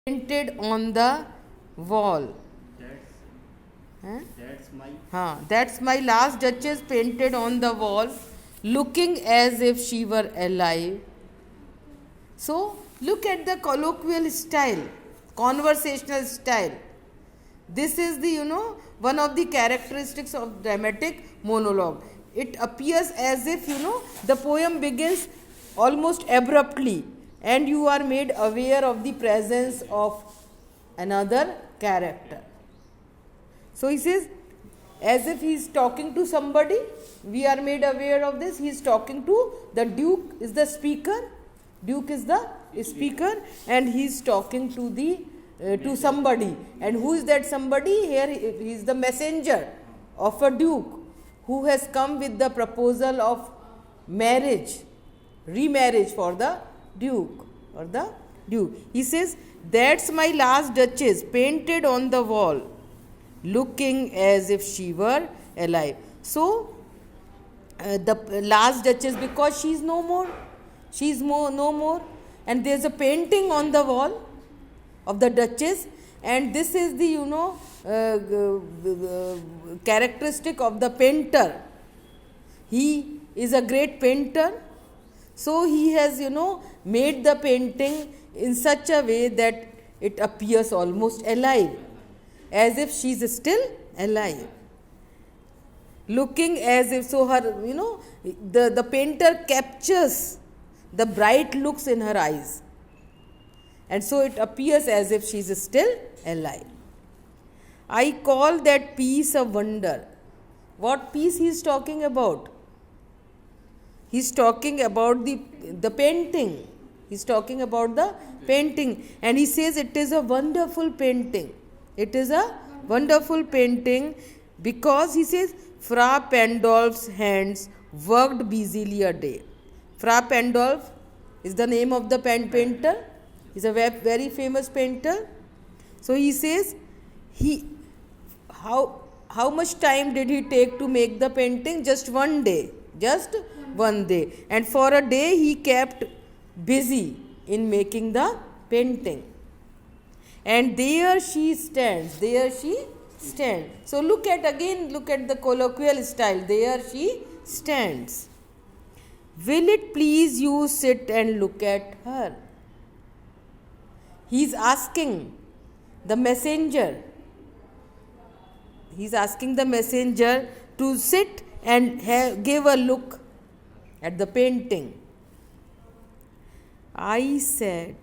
painted on the wall. That's my last duchess painted on the wall, looking as if she were alive. So, look at the colloquial style, conversational style. This is the, one of the characteristics of dramatic monologue. It appears as if, the poem begins almost abruptly and you are made aware of the presence of another character. So he says, as if he is talking to somebody, we are made aware of this. He is talking to the Duke, is the speaker. Duke is the speaker, and he is talking to the to somebody. And who is that somebody? Here he is the messenger of a duke who has come with the proposal of marriage, remarriage for the duke or the duke. He says, "That's my last duchess painted on the wall, looking as if she were alive." So, the last duchess, because she is no more, no more, and there is a painting on the wall of the duchess, and this is the characteristic of the painter. He is a great painter, so he has made the painting in such a way that it appears almost alive, as if she is still alive, looking as if, so her the painter captures the bright looks in her eyes, and so it appears as if she is still alive. I call that piece a wonder. What piece he is talking about? He is talking about the painting. He is talking about the painting, and he says it is a wonderful painting. It is a wonderful painting because he says Fra Pandolf's hands worked busily a day. Fra Pandolf is the name of the painter. He is a very famous painter. So he says how much time did he take to make the painting? Just one day. Just one day. And for a day he kept busy in making the painting. And there she stands. There she stands. So look at the colloquial style. There she stands. Will it please you sit and look at her? He is asking the messenger. He is asking the messenger to sit and give a look at the painting. I said,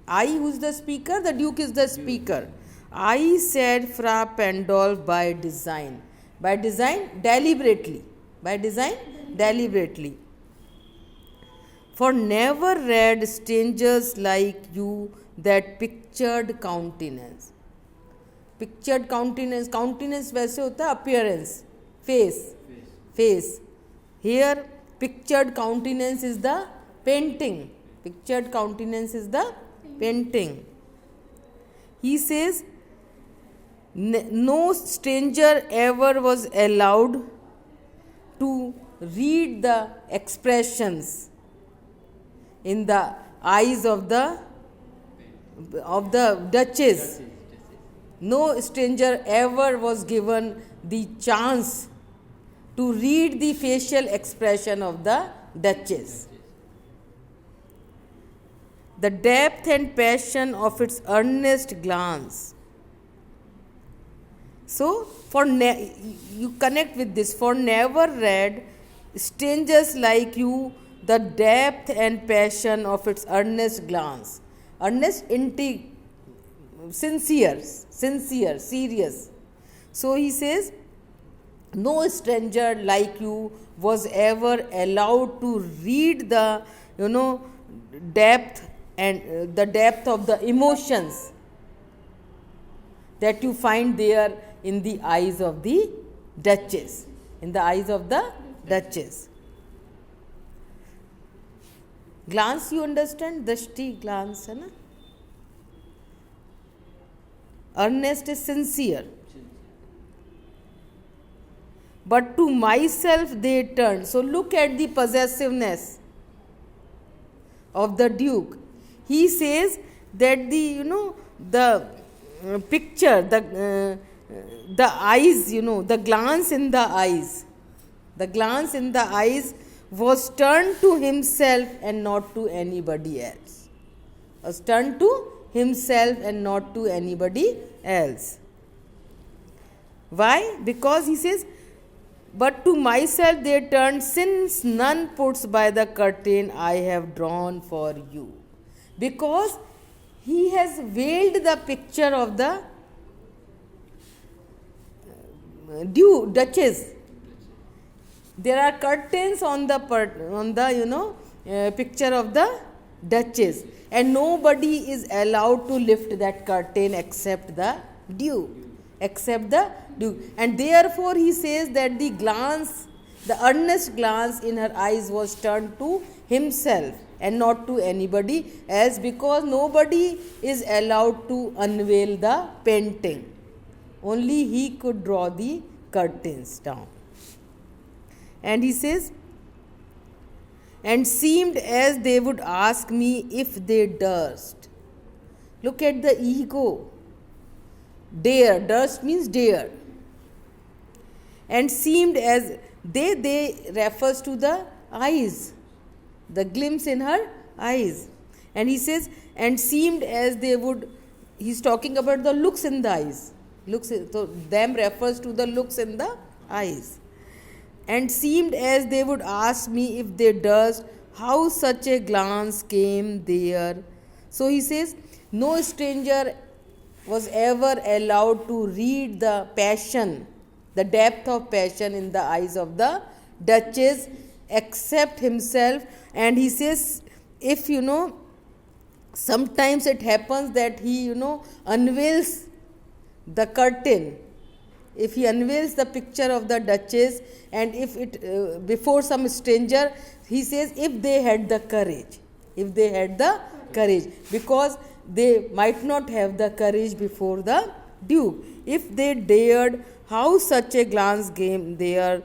who is the speaker? The Duke is the speaker. I said Fra Pandolf by design. By design, deliberately. By design, deliberately. For never read strangers like you that pictured countenance. Pictured countenance. Countenance वैसे होता है appearance. Face. Here, pictured countenance is the painting. Pictured countenance is the painting. He says, no stranger ever was allowed to read the expressions in the eyes of the duchess. No stranger ever was given the chance to read the facial expression of the duchess. The depth and passion of its earnest glance. So, you connect with this. For never read strangers like you the depth and passion of its earnest glance. Earnest, sincere, serious. So he says, no stranger like you was ever allowed to read the depth and the depth of the emotions that you find there in the eyes of the duchess. In the eyes of the duchess. Glance, you understand? Drishti, glance, hai na? Earnest is sincere. But to myself they turned. So look at the possessiveness of the Duke. He says that the picture, the eyes, the glance in the eyes. The glance in the eyes was turned to himself and not to anybody else. Was turned to himself and not to anybody else. Why? Because he says, but to myself they turned, since none puts by the curtain I have drawn for you. Because he has veiled the picture of the Duchess. There are curtains on the picture of the Duchess, and nobody is allowed to lift that curtain except the Duke. And therefore he says that the earnest glance in her eyes was turned to himself and not to anybody else, because nobody is allowed to unveil the painting. Only he could draw the curtains down. And he says, and seemed as they would ask me if they durst. Look at the ego. Dare, durst means dare. And seemed as they refers to the eyes, the glimpse in her eyes. And he says, and seemed as they would, he's talking about the looks in the eyes. So them refers to the looks in the eyes. And seemed as they would ask me if they durst, how such a glance came there. So he says, no stranger was ever allowed to read the passion, the depth of passion in the eyes of the Duchess except himself. And he says, if sometimes it happens that he unveils the curtain, if he unveils the picture of the Duchess, and if it before some stranger, he says, if they had the courage, because they might not have the courage before the Duke. If they dared, how such a glance came there.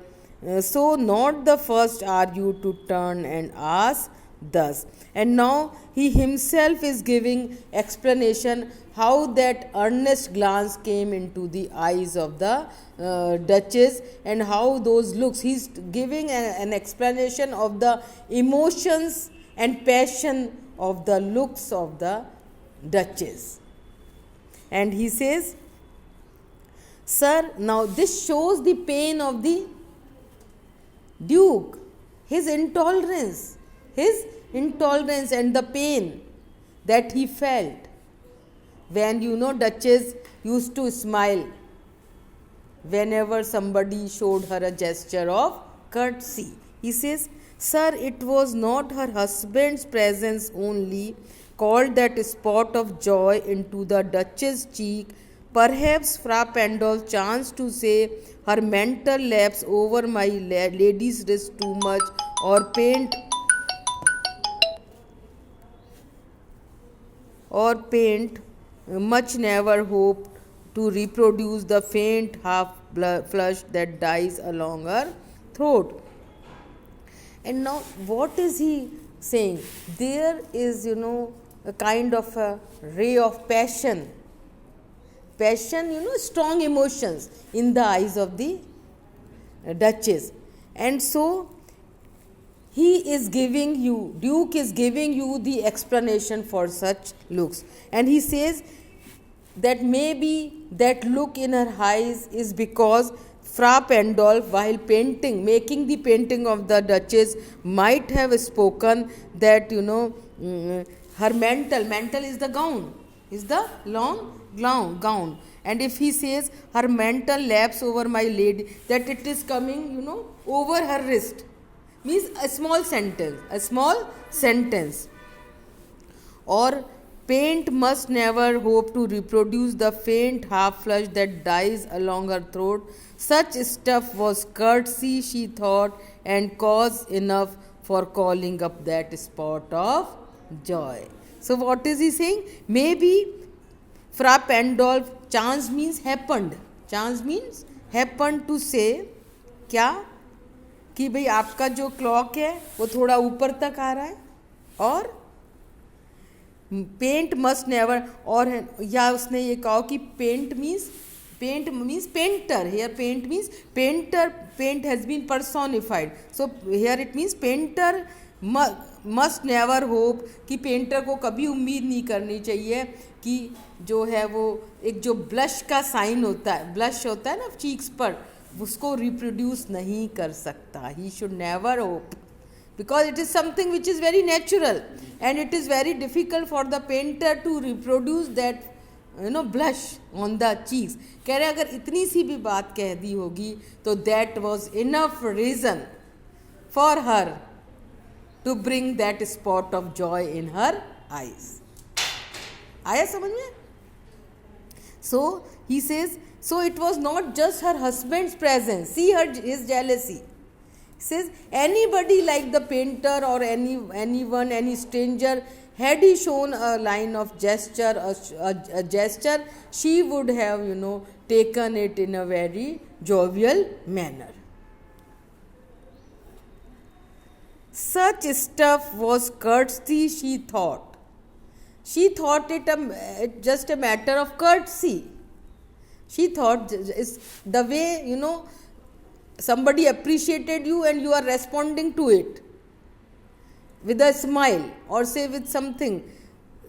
So not the first are you to turn and ask thus. And now he himself is giving explanation how that earnest glance came into the eyes of the Duchess, and how those looks. He's giving an explanation of the emotions and passion of the looks of the Duchess. And he says, sir, now this shows the pain of the Duke, his intolerance and the pain that he felt when Duchess used to smile whenever somebody showed her a gesture of courtesy. He says, sir, it was not her husband's presence only called that spot of joy into the Duchess' cheek. Perhaps Fra Pandolf chanced to say, her mental lapse over my lady's wrist too much, or paint much never hoped to reproduce the faint half flush that dies along her throat. And now what is he saying? There is a kind of a ray of passion, strong emotions in the eyes of the Duchess. And so Duke is giving you the explanation for such looks. And he says that maybe that look in her eyes is because Fra Pandolf, while making the painting of the Duchess, might have spoken that, her mantle is the gown, is the long gown. And if he says her mantle laps over my lady, that it is coming, over her wrist, means a small sentence. Or paint must never hope to reproduce the faint half flush that dies along her throat. Such stuff was courtesy, she thought, and cause enough for calling up that spot of joy. So what is he saying? Maybe Fra Pandolf, chance means happened to say, क्या कि भाई आपका जो clock है वो थोड़ा ऊपर तक आ रहा है, और पेंट मस्ट नेवर, और या उसने ये कहा कि paint means painter, here paint means painter, paint has been personified, so here it means painter must never hope, कि पेंटर को कभी उम्मीद नहीं करनी चाहिए कि जो है वो एक जो ब्लश का साइन होता है, ब्लश होता है ना चीक्स पर, उसको रिप्रोड्यूस नहीं कर सकता. He should never hope, because it is something which is very natural and it is very difficult for the painter to reproduce that blush on the cheeks. कह रहे अगर इतनी सी भी बात कह दी होगी तो that was enough reason for her to bring that spot of joy in her eyes. आया समझ में? So he says, so it was not just her husband's presence, see his jealousy. Says anybody like the painter or anyone, any stranger, had he shown a line of gesture, a gesture, she would have taken it in a very jovial manner. Such stuff was courtesy, she thought. She thought it just a matter of courtesy. She thought it's the way somebody appreciated you and you are responding to it with a smile or say with something,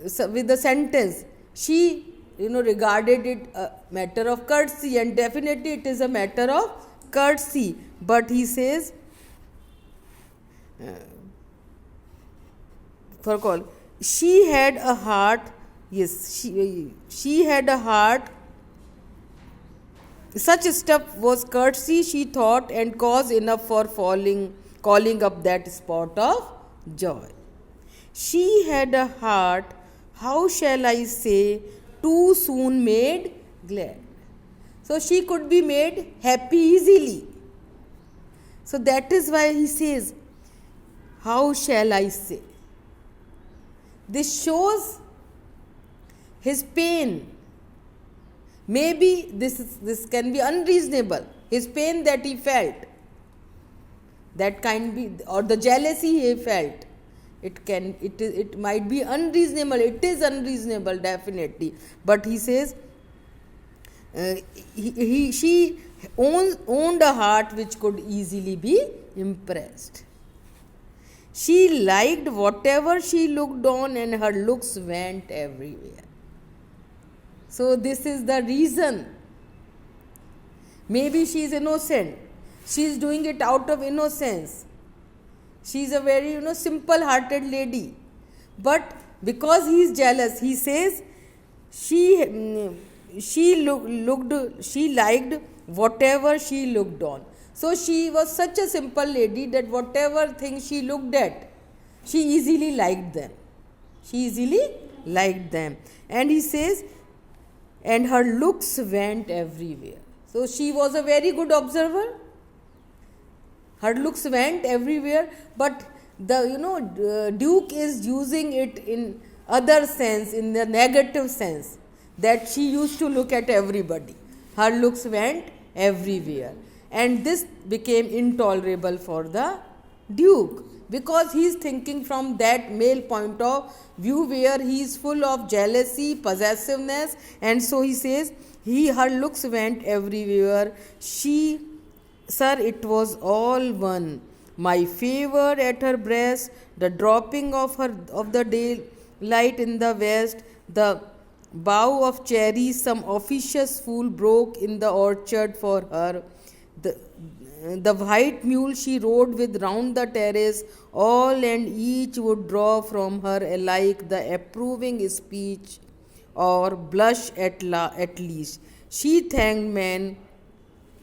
with a sentence. She regarded it a matter of courtesy, and definitely it is a matter of courtesy. But he says, for call, she had a heart, yes, she had a heart. Such stuff was courtesy, she thought, and cause enough for calling up that spot of joy. She had a heart, how shall I say, too soon made glad. So she could be made happy easily. So that is why he says, how shall I say. This shows his pain. Maybe this can be unreasonable. His pain that he felt, that can be, or the jealousy he felt. It might be unreasonable. It is unreasonable, definitely. But he says, she owned a heart which could easily be impressed. She liked whatever she looked on, and her looks went everywhere. So this is the reason. Maybe she is innocent. She is doing it out of innocence. She is a very simple-hearted lady. But because he is jealous, he says she liked whatever she looked on. So she was such a simple lady that whatever things she looked at, she easily liked them. And he says, and her looks went everywhere. So she was a very good observer. Her looks went everywhere, but the Duke is using it in other sense, in the negative sense, that she used to look at everybody. Her looks went everywhere. And this became intolerable for the Duke, because he is thinking from that male point of view where he is full of jealousy, possessiveness, and so he says, her looks went everywhere. Sir, it was all one. My favor at her breast, the dropping of the daylight in the west, the bough of cherries some officious fool broke in the orchard for her, the white mule she rode with round the terrace, all and each would draw from her alike the approving speech or blush at least. She thanked man.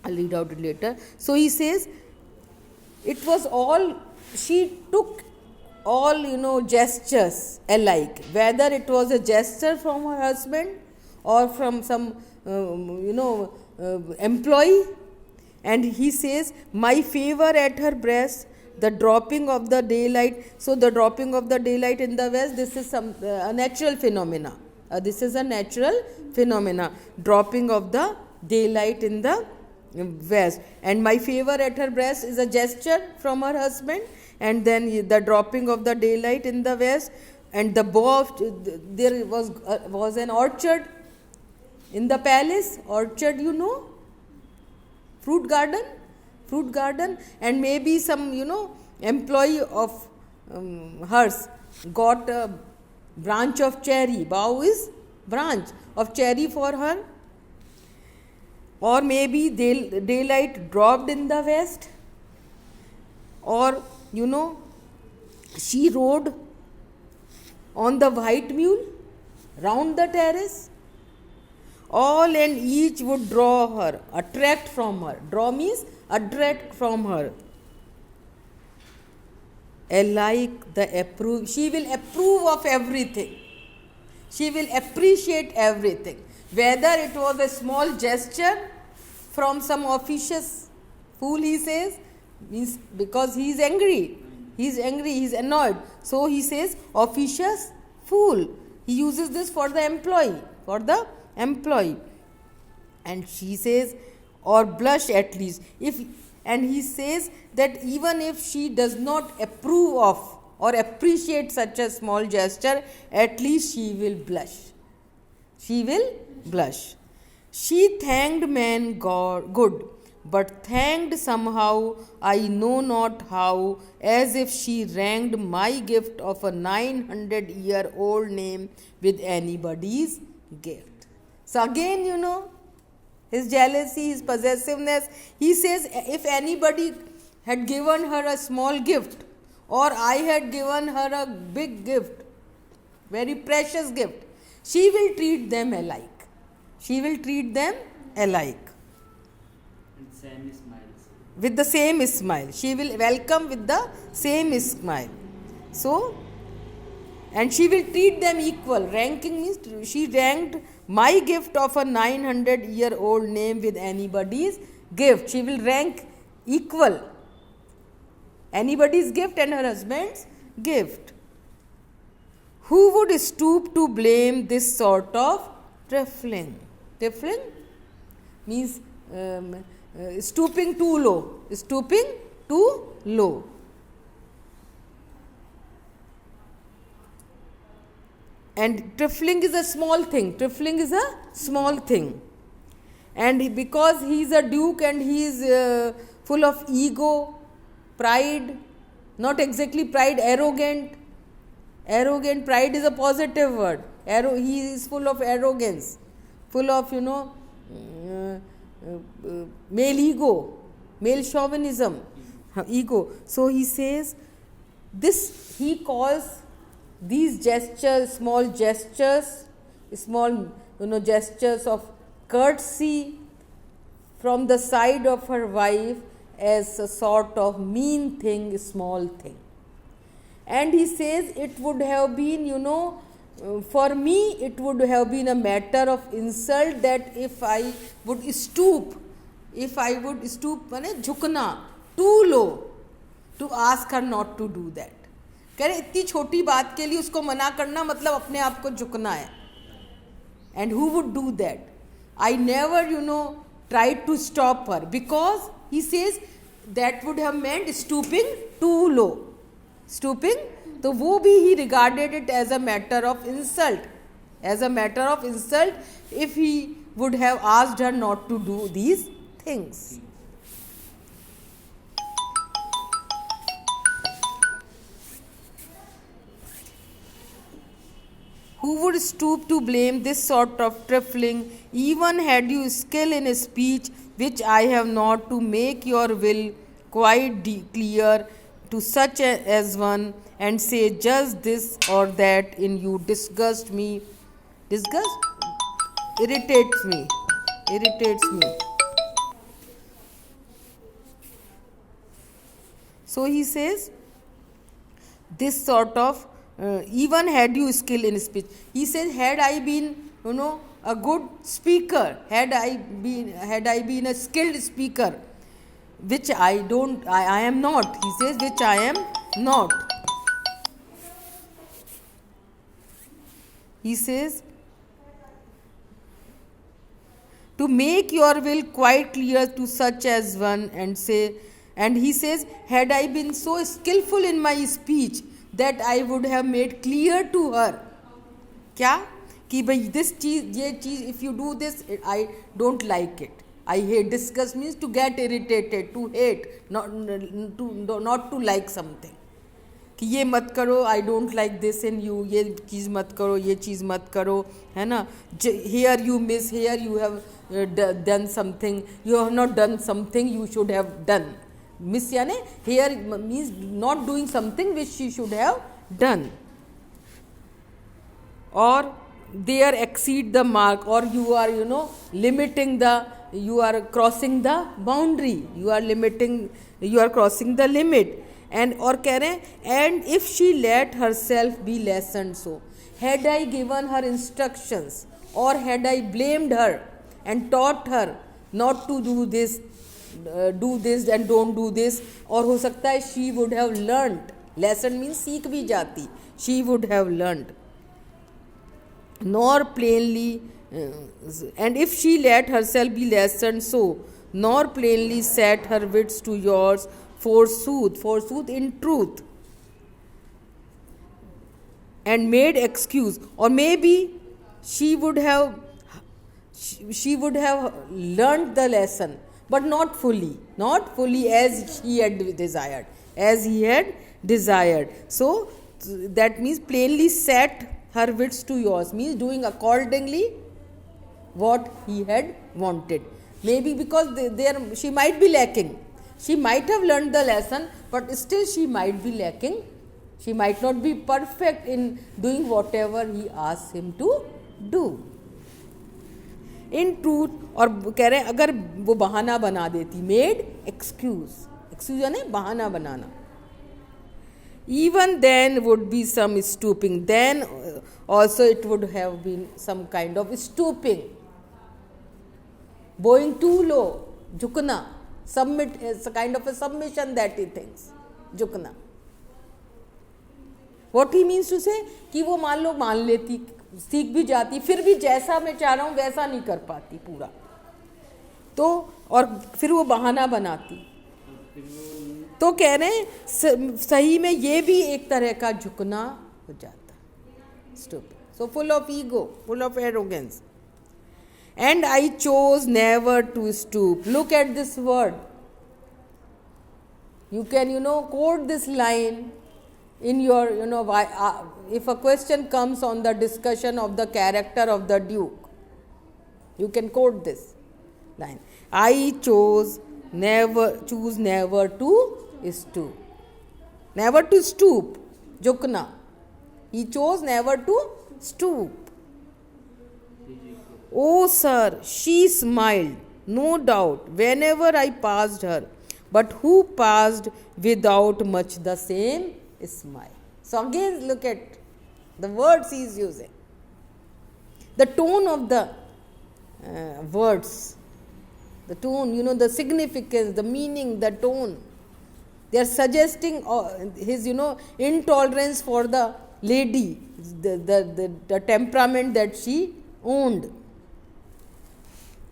I'll read out it later. So he says, it was all, she took all, gestures alike, whether it was a gesture from her husband or from some, employee. And he says, my favor at her breast, the dropping of the daylight. So the dropping of the daylight in the west, this is a natural phenomena. Dropping of the daylight in the west. And my favor at her breast is a gesture from her husband. And then the dropping of the daylight in the west. and the bow of, there was an orchard in the palace. Orchard, you know, fruit garden, and maybe some, you know, employee of hers got a branch of cherry. Bough is branch of cherry for her. Or maybe daylight dropped in the west. Or, you know, she rode on the white mule round the terrace. All and each would draw her, attract from her. Draw means attract from her. Alike the approve. She will approve of everything. She will appreciate everything. Whether it was a small gesture from some officious fool, he says, means because he is angry. He is annoyed. So he says, officious fool. He uses this for the employee. And she says, or blush at least. And he says that even if she does not approve of or appreciate such a small gesture, at least she will blush. She thanked man good, but thanked somehow, I know not how, as if she ranked my gift of a 900-year-old name with anybody's gift. So again, you know, his jealousy, his possessiveness. He says, if anybody had given her a small gift, or I had given her a big gift, very precious gift, she will treat them alike. With the same smile. She will welcome with the same smile. So, and she will treat them equal. Ranking means she ranked my gift of a 900-year-old name with anybody's gift. She will rank equal anybody's gift and her husband's gift. Who would stoop to blame this sort of trifling? Trifling means stooping too low. And trifling is a small thing. And because he is a duke and he is full of ego, pride, not exactly pride, arrogant. Pride is a positive word. He is full of arrogance, full of, you know, male ego, male chauvinism, ego. So he says, he calls these gestures, small gestures of courtesy from the side of her wife as a sort of mean thing, small thing. And he says it would have been, you know, for me it would have been a matter of insult that if I would stoop, झुकना too low to ask her not to do that. कह रहे इतनी छोटी बात के लिए उसको मना करना मतलब अपने आप को झुकना है. And who would do that? I never, you know, tried to stop her, because he says that would have meant stooping too low. Stooping, तो वो भी he regarded it as a matter of insult. If he would have asked her not to do these things. Who would stoop to blame this sort of trifling, even had you skill in speech, which I have not, to make your will quite clear to such as one, and say just this or that in you irritates me. So he says, this sort of, even had you skill in speech. He says, had I been, you know, a good speaker, had I been a skilled speaker, which I am not. He says, which I am not. He says, to make your will quite clear to such as one, and he says, had I been so skillful in my speech that I would have made clear to her. क्या कि भाई this चीज, ये चीज, if you do this I don't like it, I hate. Disgust means to get irritated, to hate, not to like something. कि ये मत करो, I don't like this in you, ये चीज़ मत करो, ये चीज़ मत करो, है ना. Here you miss, here you have done something, you have not done something you should have done. Miss यानी here means not doing something which she should have done. Or there exceed the mark, or you are limiting the, you are crossing the boundary, you are limiting, you are crossing the limit. And और कह रहे हैं and if she let herself be lessoned, so had I given her instructions or had I blamed her and taught her not to do this and don't do this, और हो सकता है she would have learnt. lesson means सीख भी जाती, she would have learnt. Nor plainly, and if she let herself be lessoned, so nor plainly set her wits to yours, forsooth in truth, and made excuse. Or maybe she would have learned the lesson, but not fully as he had desired, So that means plainly set her wits to yours, means doing accordingly what he had wanted. Maybe because there she might be lacking, she might have learned the lesson, but still she might be lacking, she might not be perfect in doing whatever he asks him to do. In truth, और कह रहे हैं अगर वो बहाना बना देती, made excuse यानी बहाना बनाना, even then would be some stooping, then also it would have been some kind of stooping, bowing too low, झुकना, submit is a kind of a submission that he thinks, झुकना. what he means to say कि वो मान लेती, सीख भी जाती, फिर भी जैसा मैं चाह रहा हूँ वैसा नहीं कर पाती पूरा, तो और फिर वो बहाना बनाती. तो कह रहे हैं सही में ये भी एक तरह का झुकना हो जाता. Stupid. So full of ego, full of arrogance. And I chose never to stoop. Look at this word. You can quote this line in your if a question comes on the discussion of the character of the Duke, you can quote this line. I choose never to stoop. Never to stoop, झुकना. He chose never to stoop. Oh sir, she smiled, no doubt, whenever I passed her, but who passed without much the same smile? So again look at the words he is using, the tone of the words, the tone, the significance, the meaning, the tone. They are suggesting his intolerance for the lady, the temperament that she owned.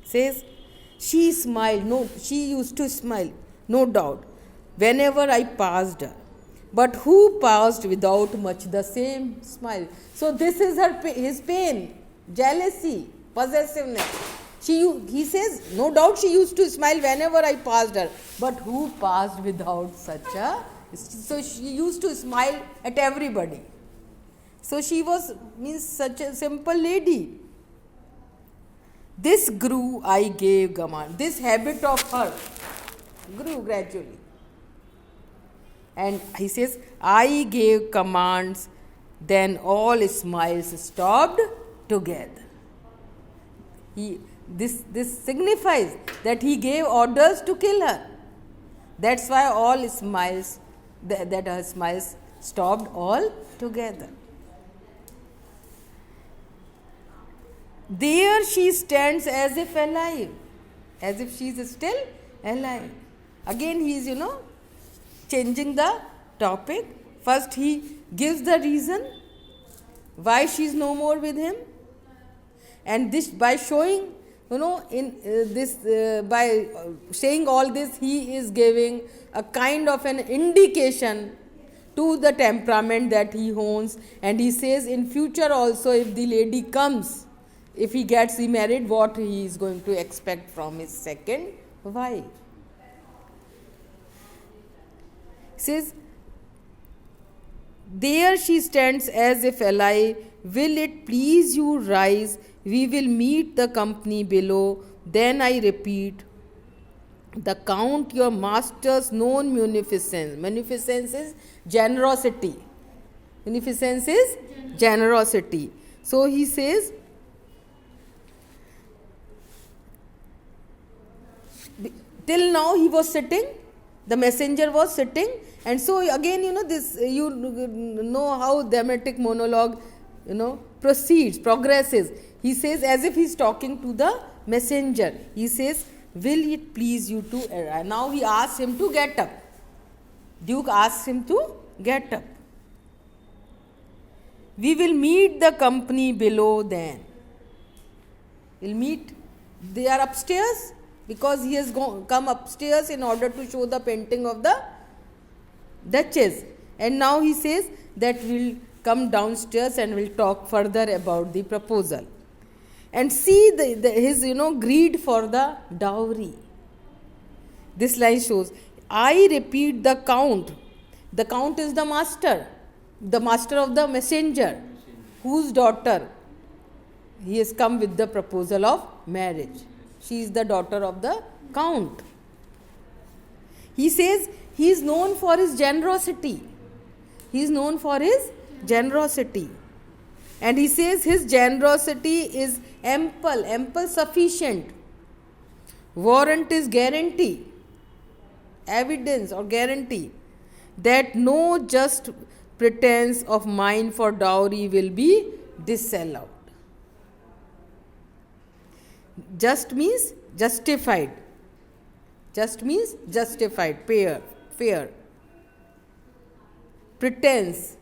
Says she smiled, no, she used to smile, no doubt, whenever I passed her, but who passed without much the same smile? So this is his pain, jealousy, possessiveness. He says, no doubt she used to smile whenever I passed her, but who passed without such a, so she used to smile at everybody. So she means such a simple lady. This grew, I gave command. This habit of her grew gradually. And he says, I gave commands, then all smiles stopped together. This signifies that he gave orders to kill her. That's why all smiles, that her smiles stopped all together. There she stands as if alive, as if she is still alive. Again he is, changing the topic. First he gives the reason why she is no more with him, and this by showing, by saying all this, he is giving a kind of an indication to the temperament that he owns. And he says in future also, if the lady comes, if he gets remarried, what he is going to expect from his second wife. He says, there she stands as if alive. Will it please you rise? We will meet the company below. Then I repeat, the Count your master's known munificence. Munificence is generosity. Munificence is generosity. So he says, till now he was sitting, the messenger was sitting, and so again, this, you know how dramatic monologue, proceeds, progresses. He says, as if he's talking to the messenger, he says, will it please you to arrive? Now he asks him to get up. Duke asks him to get up. We will meet the company below then. We'll meet, they are upstairs, because he has come upstairs in order to show the painting of the Duchess. And now he says that we'll come downstairs and we'll talk further about the proposal. And see his greed for the dowry. This line shows, I repeat, the Count. The Count is the master of the messenger, whose daughter he has come with the proposal of marriage. She is the daughter of the Count. He says he is known for his generosity. He is known for his generosity. And he says his generosity is ample, sufficient. Warrant is guarantee, evidence or guarantee that no just pretense of mine for dowry will be disallowed. Just means justified. Just means justified, fair. Pretense.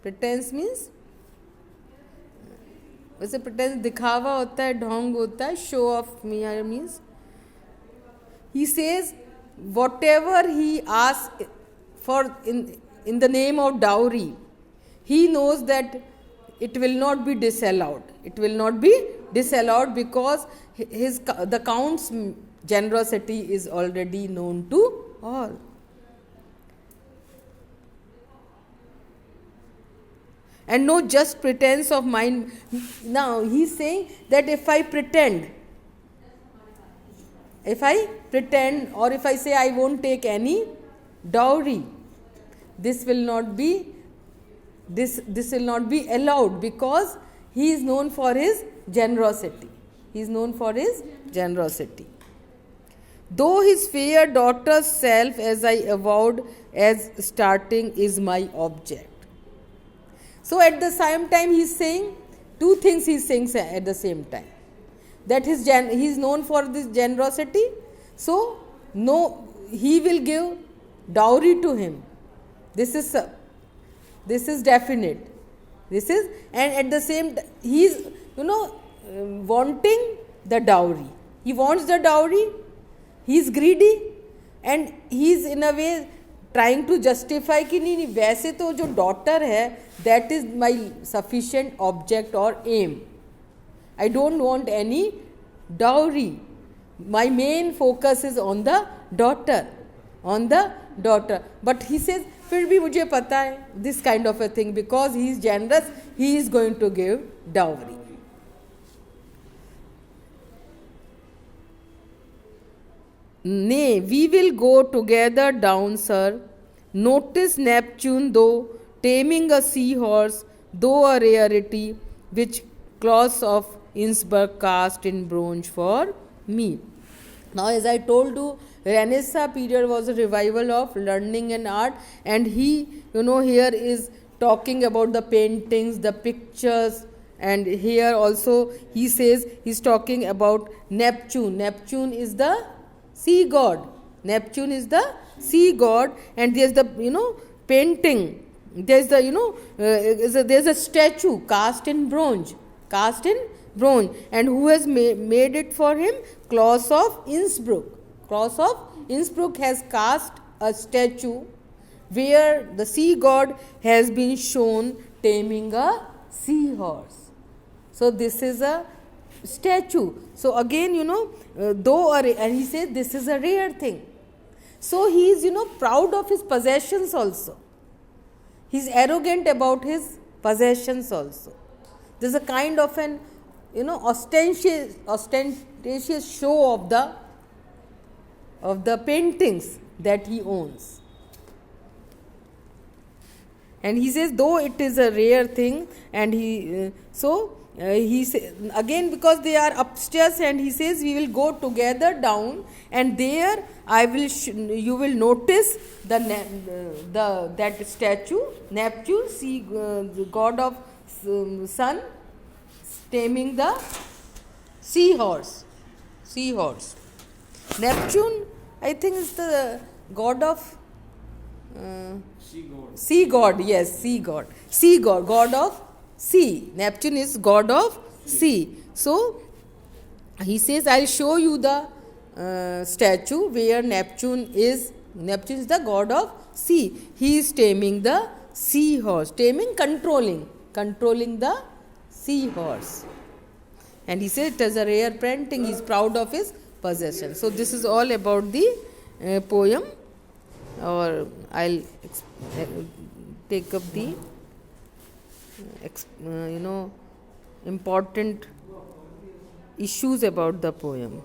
Pretense means, वैसे pretense दिखावा होता है, ढोंग होता है, show off means. He says whatever he asks for in the name of dowry, he knows that it will not be disallowed. It will not be disallowed because the Count's generosity is already known to all. And no just pretense of mine. Now he is saying that if I pretend or if I say I won't take any dowry, this will not be allowed, because he is known for his generosity. He is known for his generosity. Though his fair daughter's self, as I avowed as starting, is my object. So at the same time he is saying two things. He is saying at the same time, that he is known for this generosity, so he will give dowry to him. This is definite. And at the same time he is wanting the dowry. He wants the dowry. He is greedy, and he is in a way trying to justify कि नहीं वैसे तो जो daughter है, that is my sufficient object or aim. I don't want any dowry. My main focus is on the daughter. But he says, फिर भी मुझे पता है, this kind of a thing, because he is generous, he is going to give dowry. Nay, we will go together down, sir. Notice Neptune, though taming a seahorse, though a rarity, which Claus of Innsbruck cast in bronze for me. Now, as I told you, Renaissance period was a revival of learning and art, and he, here is talking about the paintings, the pictures, and here also he says he's talking about Neptune. Neptune is the sea god. Neptune is the sea god, and there's the painting. There's the there's a statue cast in bronze, and who has made it for him? Claus of Innsbruck. Claus of Innsbruck has cast a statue where the sea god has been shown taming a seahorse. So this is a statue. So again, and he says this is a rare thing. So he is, proud of his possessions also. He is arrogant about his possessions also. There is a kind of an, ostentatious show of the paintings that he owns. And he says, though it is a rare thing, and he says again, because they are upstairs, and he says we will go together down, and there you will notice that statue, Neptune, the god of sun, taming the seahorse. Neptune, I think, is the god of sea god, yes, god of sea. Neptune is god of sea. So he says, I'll show you the statue where Neptune is the god of sea. He is taming the seahorse. Taming, controlling the seahorse. And he says it is a rare painting. He is proud of his possession. So this is all about the poem. Or I'll take up the important issues about the poem.